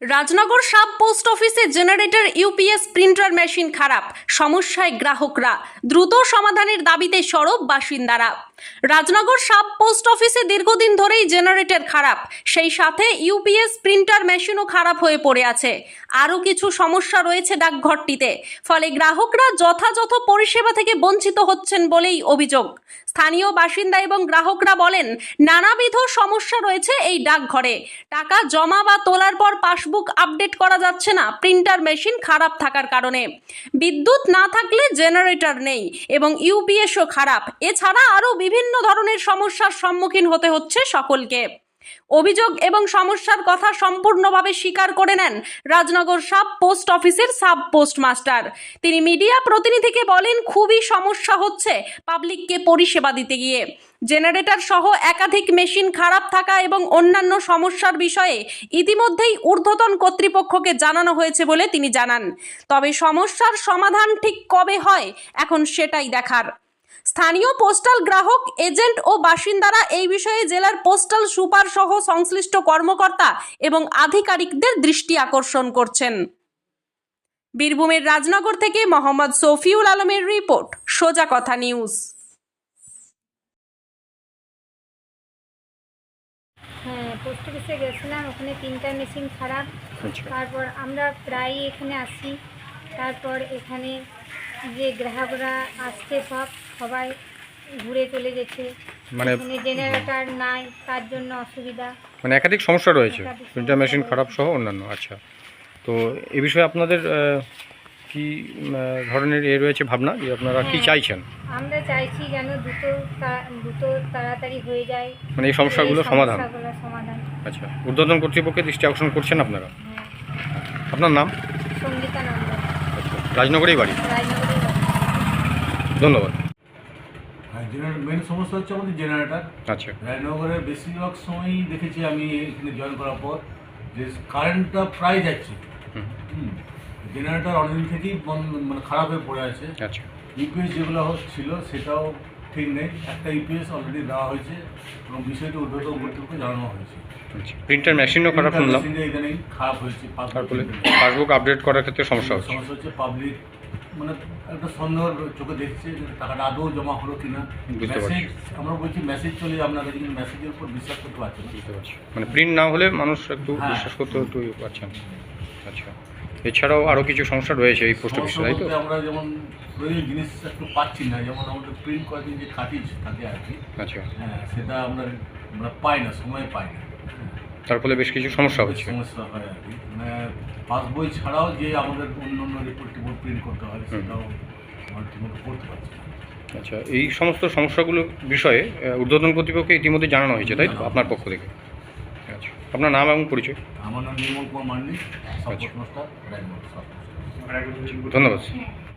Rajnagar sub post অফিসে generator UPS printer machine খারাপ, সমস্যায় গ্রাহকরা, দ্রুত সমাধানের দাবিতে সরব বাসিন্দারা। রাজনগর সাব পোস্ট অফিসে দীর্ঘদিন ধরেই জেনারেটর খারাপ, সেই সাথে ইউপিএস প্রিন্টার মেশিনও খারাপ হয়ে পড়ে আছে। আরও কিছু সমস্যা রয়েছে ডাকঘরটিতে, ফলে গ্রাহকরা যথাযথ পরিষেবা থেকে বঞ্চিত হচ্ছেন বলেই অভিযোগ। স্থানীয় বাসিন্দা এবং গ্রাহকরা বলেন, নানাবিধ সমস্যা রয়েছে এই ডাকঘরে। টাকা জমা বা তোলার পর পাসবুক আপডেট করা যাচ্ছে না প্রিন্টার মেশিন খারাপ থাকার কারণে। বিদ্যুৎ না থাকলে জেনারেটর নেই এবং ইউপিএসও খারাপ। এছাড়া আরও বিভিন্ন ধরনের সমস্যার সম্মুখীন হতে হচ্ছে সকলকে। অভিযোগ এবং সমস্যার কথা সম্পূর্ণভাবে স্বীকার করে নেন রাজনগর সাব পোস্ট অফিসের সাব পোস্ট মাস্টার। তিনি মিডিয়া প্রতিনিধিকে বলেন, খুবই সমস্যা হচ্ছে পাবলিককে পরিষেবা দিতে গিয়ে। জেনারেটর সহ একাধিক মেশিন খারাপ থাকা এবং অন্যান্য সমস্যার বিষয়ে ইতিমধ্যেই ঊর্ধ্বতন কর্তৃপক্ষকে জানানো হয়েছে বলে তিনি জানান। তবে সমস্যার সমাধান ঠিক কবে হয় এখন সেটাই দেখার। স্থানীয় পোস্টাল গ্রাহক, এজেন্ট ও বাসিন্দারা এই বিষয়ে জেলার পোস্টাল সুপার সহ সংশ্লিষ্ট কর্মকর্তা এবং আধিকারিকদের দৃষ্টি আকর্ষণ করছেন। বীরভূমের রাজনগর থেকে মোহাম্মদ শফিউল আলমের রিপোর্ট, সোজা কথা নিউজ। হ্যাঁ, পোস্ট অফিসে গেছিলাম, ওখানে 3টা মেশিন খারাপ। তারপর আমরা প্রায়ই এখানে আসি। তারপর এখানে যে গ্রাহকরা আসছে সবাই ঘুরে চলে গেছে। মানে এখানে জেনারেটর নাই, তার জন্য অসুবিধা। মানে একাধিক সমস্যা রয়েছে, প্রিন্টার মেশিন খারাপ সহ অন্যান্য। আচ্ছা, তো এ বিষয়ে আপনাদের কি ধরনের রয়েছে ভাবনা, যে আপনারা কি চাইছেন? আমরা চাইছি যেন দ্রুত তাড়াতাড়ি হয়ে যায়, মানে এই সমস্যাগুলো সমাধান। আচ্ছা, ঊর্ধ্বতন কর্তৃপক্ষের দৃষ্টি আকর্ষণ করছেন আপনারা? আপনার নাম? সঙ্গীতা নন্দ। আচ্ছা, রাজনগরেই বাড়ি। ধন্যবাদ। মেন সমস্যা হচ্ছে আমাদের জেনারেটর। আচ্ছা, রাজনগরের বেশিরভাগ সময়ই দেখেছি আমি এখানে জয়েন করার পর যে কারেন্টটা প্রায় যাচ্ছে। জেনারেটর অনেকদিন থেকেই মানে খারাপ হয়ে পড়ে আছে। আচ্ছা, ইউপিএস যেগুলো ছিল সেটাও ঠিক নেই। একটা ইউপিএস অলরেডি দেওয়া হয়েছে এবং বিষয়টি ঊর্ধ্বতন কর্তৃপক্ষকে জানানো হয়েছে। প্রিন্টার মেশিনও খারাপ শুনলাম, ইদানিং খারাপ হয়েছে। তার ফলে পাসবুক আপডেট করার ক্ষেত্রে সমস্যা হচ্ছে। পাবলিক মানে একটা সন্দেহ চোখে দেখছে যে টাকাটা আদৌ জমা হলো কিনা। মেসেজ আমরা বলছি মেসেজ চলে যায় আপনার কাছে, কিন্তু মেসেজের উপর বিশ্বাস করতে পারছে না। বুঝতে পারছি, মানে প্রিন্ট না হলে মানুষ একটু বিশ্বাস করতে পারছেন। আচ্ছা, এছাড়াও আরও কিছু সমস্যা রয়েছে এই পোস্ট অফিসে, তাই তো? আমরা যেমন প্রয়োজনীয় জিনিস একটু পাচ্ছি না, যেমন আমাদের প্রিন্ট করার যে কাটিজ থাকে আর কি। আচ্ছা, হ্যাঁ, সেটা আমরা পাই না, সময় পাই না। তার ফলে বেশ কিছু সমস্যা হচ্ছে। সমস্যা হয় আর কি, মানে পাসবই ছাড়াও যে আমাদের অন্য রিপোর্ট প্রিন্ট করতে হয় সেটাও আমরা ঠিকমতো করতে পারছি না। আচ্ছা, এই সমস্ত সমস্যাগুলো বিষয়ে ঊর্ধ্বতন কর্তৃপক্ষকে ইতিমধ্যে জানানো হয়েছে, তাই তো আপনার পক্ষ থেকে? আচ্ছা, আপনার নাম এবং পরিচয়? আমার নাম নির্মল কুমার মান্ডি, আচ্ছা, ধন্যবাদ।